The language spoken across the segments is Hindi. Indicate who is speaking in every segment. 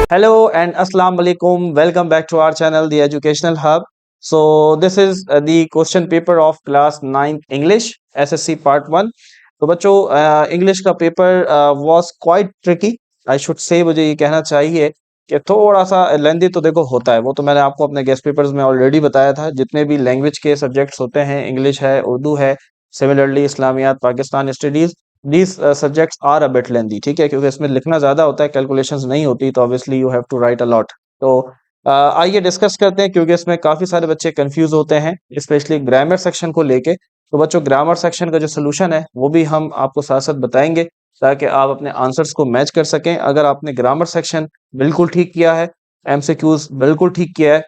Speaker 1: Hello and Assalamu alaikum. Welcome back to our channel, The Educational Hub. This is the question paper of class 9 English SSC Part 1. तो बच्चों इंग्लिश का paper was quite tricky. I should say मुझे ये कहना चाहिए कि थोड़ा सा लेंदी तो देखो होता है, वो तो मैंने आपको अपने गेस्ट पेपर्स में ऑलरेडी बताया था। जितने भी लैंग्वेज के सब्जेक्ट्स होते हैं, इंग्लिश है, उर्दू है, सिमिलरली इस्लामियात, Pakistan studies, these subjects are a bit lengthy, ठीक है, क्योंकि इसमें लिखना ज्यादा होता है, कैलकुलेशंस नहीं होती, तो obviously you have to write a lot. तो आइए डिस्कस करते हैं, क्योंकि इसमें काफी सारे बच्चे कंफ्यूज होते हैं, स्पेशली ग्रामर सेक्शन को लेके। तो बच्चों ग्रामर सेक्शन का जो सोल्यूशन है वो भी हम आपको साथ साथ बताएंगे, ताकि आप अपने आंसर्स को मैच कर सकें। अगर आपने ग्रामर सेक्शन बिल्कुल ठीक किया है, एमसीक्यूज बिल्कुल ठीक किया है,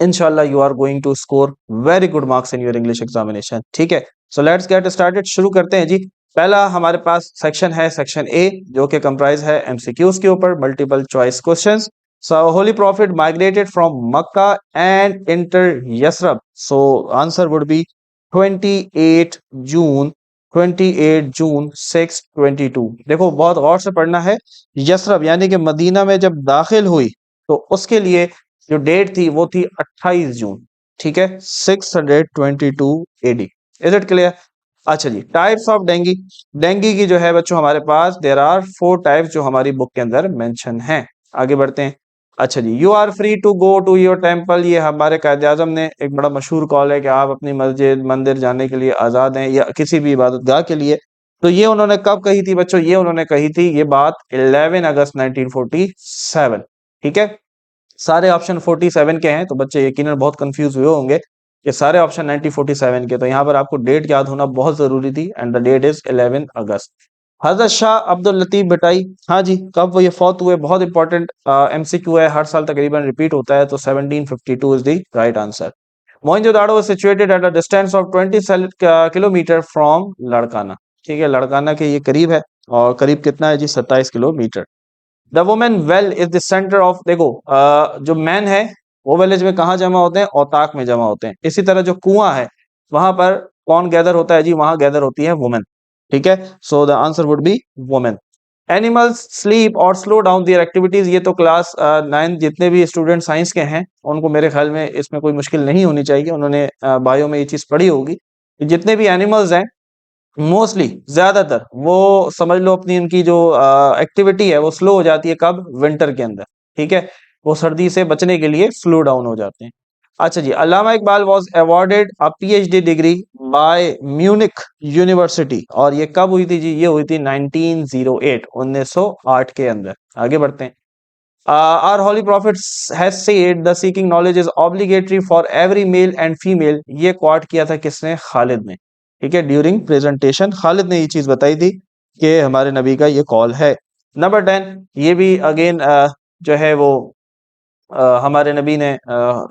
Speaker 1: इंशाल्लाह you are going to score very good marks in your English examination, ठीक है। सो लेट्स गेट स्टार्टेड, शुरू करते हैं जी। पहला हमारे पास सेक्शन है सेक्शन ए, जो कि कंप्राइज है एमसीक्यूज के ऊपर, multiple choice questions. So holy prophet migrated from Mecca and inter Yathrib, so answer would B 28 जून 28 जून 622। देखो बहुत गौर से पढ़ना है, यसरब यानी कि मदीना में जब दाखिल हुई तो उसके लिए जो डेट थी वो थी 28 जून, ठीक है, 622 एडी। Is it clear? अच्छा जी, टाइप्स ऑफ डेंगी। डेंगी की जो है बच्चों हमारे पास देयर आर 4 टाइप्स जो हमारी बुक के अंदर मेंशन हैं। आगे बढ़ते हैं। अच्छा जी, you are free to go to your temple, ये हमारे कायदे आजम ने एक बड़ा मशहूर कॉल है कि आप अपनी मस्जिद मंदिर जाने के लिए आजाद हैं, या किसी भी इबादतगाह के लिए। तो ये उन्होंने कब कही थी बच्चों? ये उन्होंने कही थी ये बात 11 अगस्त 1947, ठीक है। सारे ऑप्शन 47 के हैं, तो बच्चे यकीनन बहुत कंफ्यूज हुए होंगे कि सारे ऑप्शन 1947 के। तो यहाँ पर आपको डेट याद होना बहुत जरूरी थी, एंड द डेट इज 11 अगस्त। हजरत शाह अब्दुल लतीफ भटाई, हाँ जी, कब वो ये फौत हुए? बहुत इंपॉर्टेंट एमसीक्यू है, हर साल तकरीबन रिपीट होता है, तो 1752 is the right answer. Mohenjodaro situated at a distance of 20 kilometre from Larkana, ठीक है, लड़काना के ये करीब है, और करीब कितना है जी? 27 kilometre. The women well is the centre of, देखो जो मैन है वो विलेज में कहाँ जमा होते हैं? औताक में जमा होते हैं। इसी तरह जो कुआं है वहां पर कौन गैदर होता है जी? वहां गैदर होती है वुमेन, ठीक है। So the answer would be women. Animals sleep और स्लो डाउन देयर एक्टिविटीज, ये तो क्लास 9 जितने भी स्टूडेंट साइंस के हैं उनको मेरे ख्याल में इसमें कोई मुश्किल नहीं होनी चाहिए, उन्होंने बायो में ये चीज पढ़ी होगी। जितने भी एनिमल्स हैं मोस्टली, ज्यादातर वो समझ लो अपनी इनकी जो एक्टिविटी है वो स्लो हो जाती है, कब? विंटर के अंदर, ठीक है। वो सर्दी से बचने के लिए स्लो डाउन हो जाते हैं। अच्छा जी, Allama Iqbal was awarded a PhD degree by Munich University, और ये कब हुई थी जी? ये हुई थी 1908, 1908 के अंदर। आगे बढ़ते हैं। Our holy prophet has said the seeking knowledge is obligatory for every male and female, ये क्वाट किया था किसने? खालिद ने, ठीक है। ड्यूरिंग प्रेजेंटेशन खालिद ने ये चीज बताई थी कि हमारे नबी का ये कॉल है। नंबर 10, ये भी अगेन जो है वो हमारे नबी ने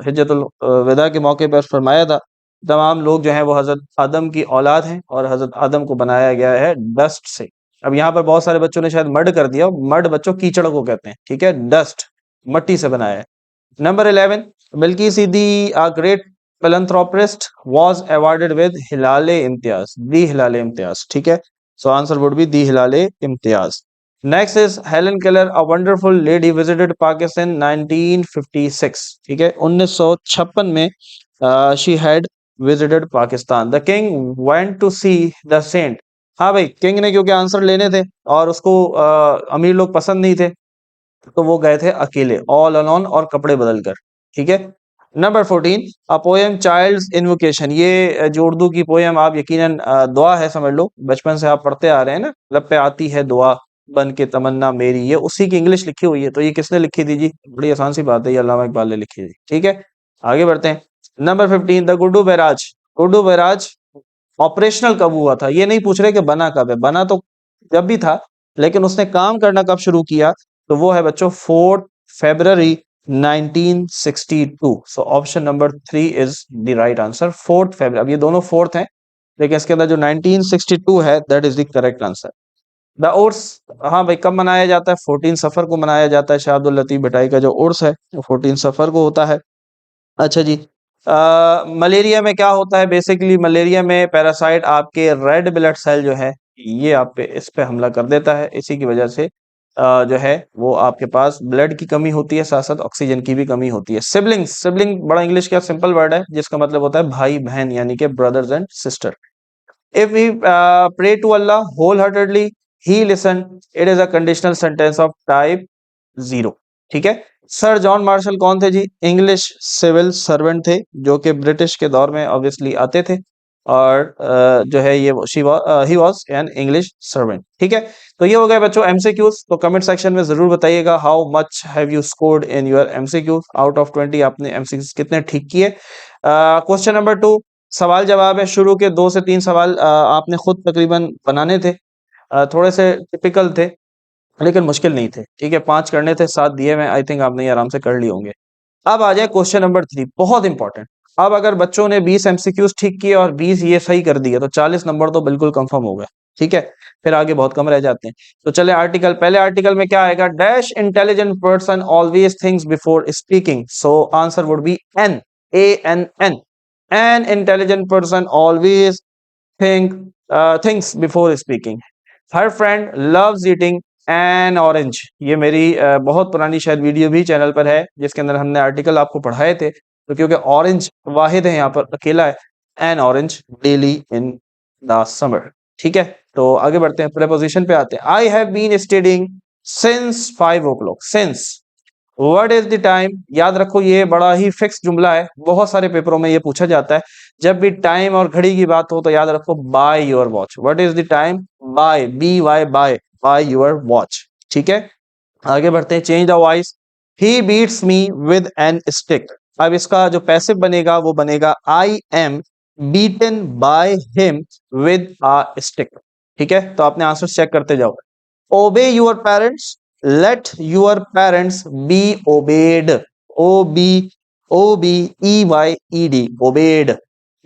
Speaker 1: हिज्जतुल विदा के मौके पर फरमाया था, तमाम लोग जो हैं वो हजरत आदम की औलाद हैं, और हजरत आदम को बनाया गया है डस्ट से। अब यहाँ पर बहुत सारे बच्चों ने शायद मर्ड कर दिया, मर्ड बच्चों कीचड़ को कहते हैं, ठीक है, डस्ट मट्टी से बनाया है। Number 11, Bilquis Edhi a great philanthropist was awarded with Hilale Imtiaz, the Hilale Imtiaz, ठीक है। So answer would be the Hilale Imtiaz. Next is Helen Keller a wonderful lady visited Pakistan 1956, ठीक है, 1956 में she had visited Pakistan. The king went to see the saint, हाँ भाई, किंग ने क्योंकि आंसर लेने थे और उसको अमीर लोग पसंद नहीं थे, तो वो गए थे अकेले, ऑल अलोन, और कपड़े बदल कर, ठीक है। Number 14, a poem child's invocation, ये जो उर्दू की पोएम, आप यकीनन दुआ है समझ लो, बचपन से आप पढ़ते आ रहे हैं ना, लब पे आती है दुआ बन के तमन्ना मेरी, ये उसी की इंग्लिश लिखी हुई है। तो ये किसने लिखी थी जी? बड़ी आसान सी बात है, ये अल्लामा इकबाल ने लिखी थी, ठीक है। आगे बढ़ते हैं। Number 15, the Guddu barrage, Guddu barrage operational कब हुआ था? ये नहीं पूछ रहे कि बना कब है, बना तो जब भी था, लेकिन उसने काम करना कब शुरू किया? तो वो है बच्चों 4 फरवरी 1962। So option number 3 is the right answer, 4 फरवरी। अब ये दोनों फोर्थ हैं, लेकिन इसके अंदर जो 1962 है that is the correct answer. The Urs, हाँ भाई, कब मनाया जाता है? 14 सफर को मनाया जाता है। शाह अब्दुल लतीफ भटाई का जो उर्स है वो 14 सफर को होता है। अच्छा जी, मलेरिया में क्या होता है? बेसिकली मलेरिया में पैरासाइट आपके रेड ब्लड सेल जो है ये आप पे इस पे हमला कर देता है, इसी की वजह से जो है वो आपके पास ब्लड की कमी होती है, साथ साथ ऑक्सीजन की भी कमी होती है। सिबलिंग्स, सिबलिंग बड़ा इंग्लिश का सिंपल वर्ड है जिसका मतलब होता है भाई बहन, यानी कि brothers and sister. If we pray to Allah wholeheartedly, He listen. It is a conditional sentence of type 0। ठीक है। सर जॉन मार्शल कौन थे जी? इंग्लिश सिविल सर्वेंट थे जो कि ब्रिटिश के दौर में ऑब्वियसली आते थे, और जो है ये he was an English servant. ठीक है। तो ये हो गए बच्चों एमसीक्यूज। तो कमेंट सेक्शन में जरूर बताइएगा how much have you scored in your MCQs. Out of 20 आपने एमसीक्यूज कितने ठीक किए। क्वेश्चन नंबर 2 सवाल जवाब है। शुरू के 2 से 3 सवाल आपने खुद तकरीबन बनाने थे, थोड़े से टिपिकल थे लेकिन मुश्किल नहीं थे। ठीक है, 5 करने थे, 7 दिए मैं, आई थिंक आपने ये आराम से कर लिए होंगे। अब आ जाए क्वेश्चन नंबर 3, बहुत इंपॉर्टेंट। अब अगर बच्चों ने 20 एमसीक्यूज ठीक किए और 20 ये सही कर दिए तो 40 नंबर तो बिल्कुल कंफर्म हो गए। ठीक है, फिर आगे बहुत कम रह जाते हैं। तो चले आर्टिकल, पहले आर्टिकल में क्या आएगा? Dash intelligent person always thinks before speaking. So answer would be an, ANN। An intelligent person always thinks before speaking. Her friend loves eating an orange। ये मेरी बहुत पुरानी शायद वीडियो भी चैनल पर है जिसके अंदर हमने आर्टिकल आपको पढ़ाए थे। तो क्योंकि ऑरेंज वाहिद है यहाँ पर, अकेला है, N orange daily in the summer. ठीक है, तो आगे बढ़ते हैं, प्रीपोजिशन पे आते हैं। I have been studying since 5 o'clock। Since, what is the time? याद रखो ये बड़ा ही फिक्स जुमला है, बहुत सारे पेपरों में ये पूछा जाता है। जब भी टाइम और घड़ी की बात हो तो याद रखो by your watch. What is the time? By, BY, by your watch. ठीक है, आगे बढ़ते हैं। Change the voice. He beats me with an stick. अब इसका जो पैसिव बनेगा वो बनेगा I am beaten by him with a stick. ठीक है, तो आपने आंसर चेक करते जाओ। Obey your parents. Let your parents be obeyed. OBEYED. Obeyed.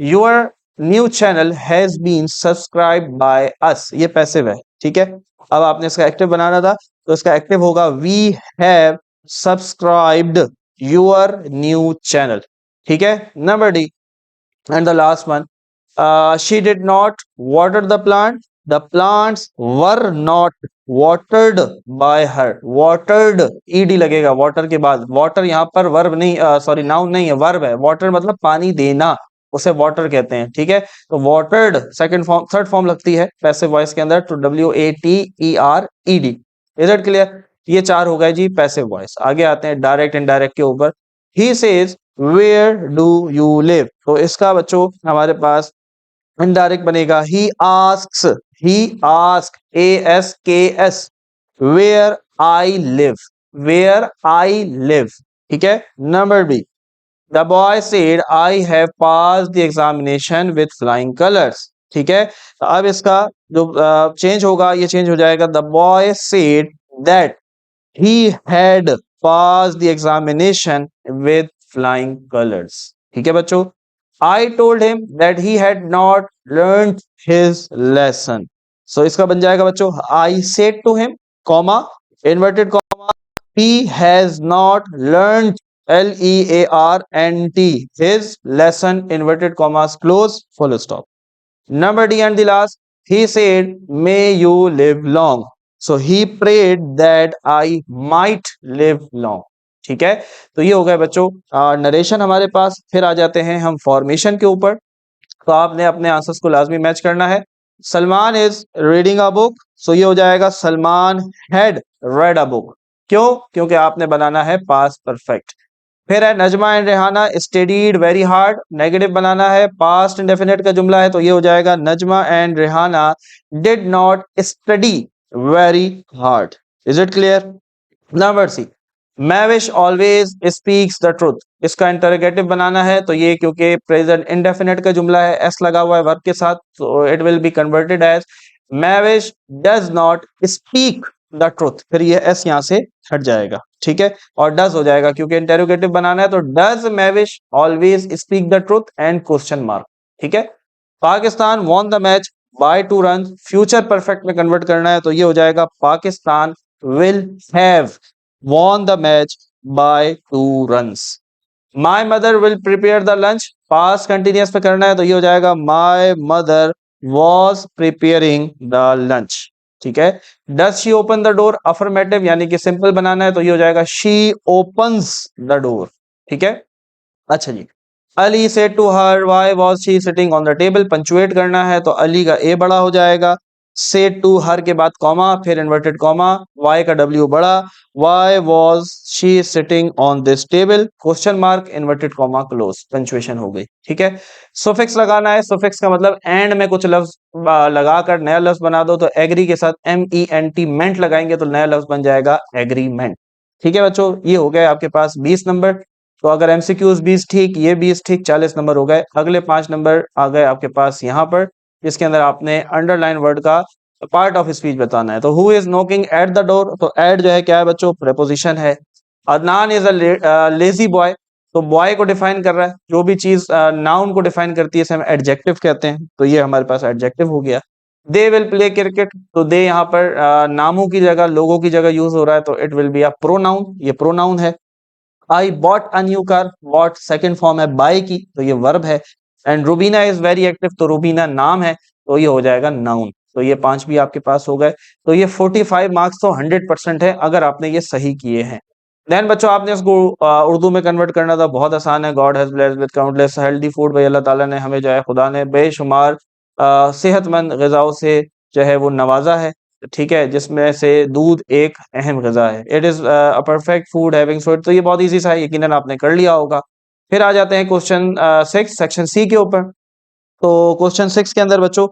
Speaker 1: Your new channel has been subscribed by us। ये पैसिव है। ठीक है, अब आपने इसका एक्टिव बनाना था तो इसका एक्टिव होगा we have subscribed your new channel। ठीक है, number D and the last one, she did not water the plant, the plants were not watered by her। watered ed लगेगा water के बाद। water यहाँ पर verb नहीं, सॉरी नाउन नहीं है, verb है। water मतलब पानी देना, उसे वाटर कहते हैं। ठीक है, तो watered second form, third form लगती है पैसिव वॉइस के अंदर, तो WATERED। Is it clear? ये 4 हो गए जी पैसिव वॉइस। आगे आते हैं डायरेक्ट इनडायरेक्ट के ऊपर। He says where do you live. तो इसका बच्चों हमारे पास इनडायरेक्ट बनेगा he asks. He ask, ASKS, where I live, where I live. ठीक है, number B, the boy said I have pass the examination with flying colours. ठीक है, तो अब इसका जो चेंज होगा, ये चेंज हो जाएगा, the boy said that he had passed the examination with flying colors। ठीक है बच्चों, I told him that he had not learned his lesson। so इसका बन जाएगा बच्चों, I said to him, comma, inverted comma, he has not learned, LEARNT, his lesson, inverted commas close, full stop। Number D and the last, he said, may you live long। So he prayed that I might live long। ठीक है, तो ये हो गया बच्चों नरेशन हमारे पास। फिर आ जाते हैं हम फॉर्मेशन के ऊपर। तो आपने अपने आंसर्स को लाजमी मैच करना है। Salman is reading a book, so ये हो जाएगा Salman had read a book. क्यों? क्योंकि आपने बनाना है पास्ट परफेक्ट। फिर है Najma and Rehana studied very hard, negative बनाना है, पास्ट इंडेफिनिट का जुमला है तो ये हो जाएगा Najma and Rehana did not study very hard. Is it clear? Number C, Mahvish always speaks the truth. इसका इंटरोगेटिव बनाना है तो ये क्योंकि प्रेजेंट इंडेफिनिट का जुमला है, एस लगा हुआ है वर्ब के साथ, तो it will be converted as Mahvish does not speak the truth. फिर ये एस यहां से हट जाएगा। ठीक है, और डज हो जाएगा क्योंकि इंटरोगेटिव बनाना है, तो does Mahvish always speak the truth and question mark. ठीक है, Pakistan won the match by 2 run, future perfect में कन्वर्ट करना है तो ये हो जाएगा Pakistan will have won the match by 2 runs। My mother will prepare the lunch, past continuous पे करना है तो ये हो जाएगा my mother was preparing the lunch। ठीक है। Does she open the door, affirmative यानी कि सिंपल बनाना है तो ये हो जाएगा शी ओपन्स द डोर, ठीक है। अच्छा जी, Ali said to her why was she sitting on the table, punctuate करना है तो अली का ए बड़ा हो जाएगा, सेड टू हर के बाद कॉमा, फिर इन्वर्टेड कॉमा, वाई का डब्ल्यू बड़ा, why was she sitting on this table, question mark, inverted comma, close, punctuation हो गई, ठीक है। सुफिक्स लगाना है, सुफिक्स का मतलब एंड में कुछ लफ्ज लगाकर नया लफ्ज बना दो, तो एग्री के साथ MENT मेंट लगाएंगे तो नया लफ्ज बन जाएगा एग्रीमेंट, ठीक है बच्चों। ये हो गए आपके पास 20 नंबर। तो अगर MCQs 20 ठीक, ये 20 ठीक, 40 नंबर हो गए। अगले 5 नंबर आ गए आपके पास यहाँ पर, जिसके अंदर आपने अंडरलाइन वर्ड का पार्ट ऑफ स्पीच बताना है। तो who is knocking at the door, तो एट जो है क्या है बच्चों, प्रेपोजिशन है। Adnan is a lazy boy, तो बॉय को डिफाइन कर रहा है, जो भी चीज नाउन को डिफाइन करती है इसे हम एडजेक्टिव कहते हैं, तो ये हमारे पास एडजेक्टिव हो गया। दे विल प्ले क्रिकेट, तो दे यहाँ पर नामों की जगह, लोगों की जगह यूज हो रहा है, तो it will be a pronoun, ये प्रोनाउन है। I bought a new car, bought second form है बाय की, तो ये वर्ब है। And Rubina is very active, तो रूबीना नाम है, तो ये हो जाएगा नाउन। तो ये 5 भी आपके पास हो गए। तो ये 45 मार्क्स तो 100% है अगर आपने ये सही किए हैं। देन बच्चों आपने इसको उर्दू में कन्वर्ट करना था, बहुत आसान है। God has blessed with countless healthy food, भाई अल्लाह ताला ने हमें जो है, खुदा ने बेशुमार सेहतमंद ग़िज़ाओं से जो है वो नवाजा है, ठीक है, जिसमें से दूध एक अहम ग़िज़ा है। It is a perfect food having sweet, तो ये बहुत ईज़ी सा है, यकीनन आपने कर लिया होगा। फिर आ जाते हैं क्वेश्चन 6 सेक्शन सी के ऊपर। तो क्वेश्चन 6 के अंदर बच्चों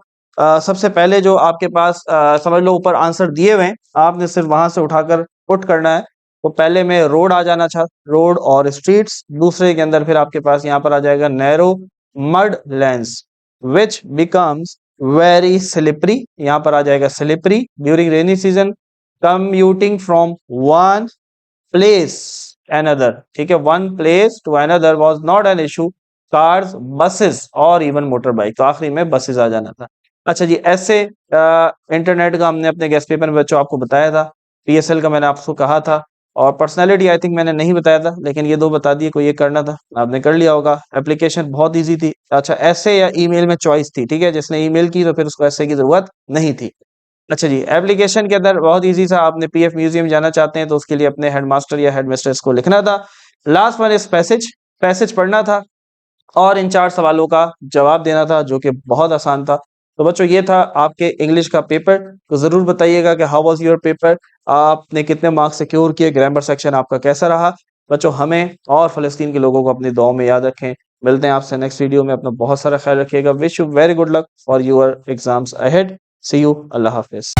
Speaker 1: सबसे पहले जो आपके पास समझ लो ऊपर आंसर दिए हुए हैं, आपने सिर्फ वहां से उठाकर पुट करना है। तो पहले में रोड आ जाना था, रोड और स्ट्रीट्स। दूसरे के अंदर फिर आपके पास यहाँ पर आ जाएगा narrow mud lanes which becomes very slippery, यहाँ पर आ जाएगा slippery during rainy season. Commuting from one place another, ठीक है, one place to another was not an issue, cars, buses और इवन मोटर बाइक, तो आखिरी में बसेस आ जाना था। अच्छा जी, ऐसे इंटरनेट का हमने अपने गेस्ट पेपर में बच्चों आपको बताया था, PSL का मैंने आपको कहा था, और पर्सनालिटी आई थिंक मैंने नहीं बताया था, लेकिन ये दो बता दिए, कोई ये करना था आपने कर लिया होगा। एप्लीकेशन बहुत इजी थी। अच्छा, ऐसे या ईमेल में चॉइस थी, ठीक है, जिसने ईमेल की तो फिर उसको ऐसे की जरूरत नहीं थी। अच्छा जी, एप्लीकेशन के अंदर बहुत इजी था, आपने PF म्यूजियम जाना चाहते हैं तो उसके लिए अपने हेडमास्टर या हेडमिस्ट्रेस को लिखना था। Last one is passage, passage पढ़ना था और इन 4 सवालों का जवाब देना था, जो कि बहुत आसान था। तो बच्चों ये था आपके इंग्लिश का पेपर। तो जरूर बताइएगा कि हाउ वाज योर पेपर, आपने कितने मार्क्स सिक्योर किए, ग्रामर सेक्शन आपका कैसा रहा। बच्चों हमें और फलस्तीन के लोगों को अपनी दुआओं में याद रखें। मिलते हैं आपसे नेक्स्ट वीडियो में, अपना बहुत सारा ख्याल रखिएगा। Wish you very good luck for your exams ahead. See you, अल्लाह हाफिज।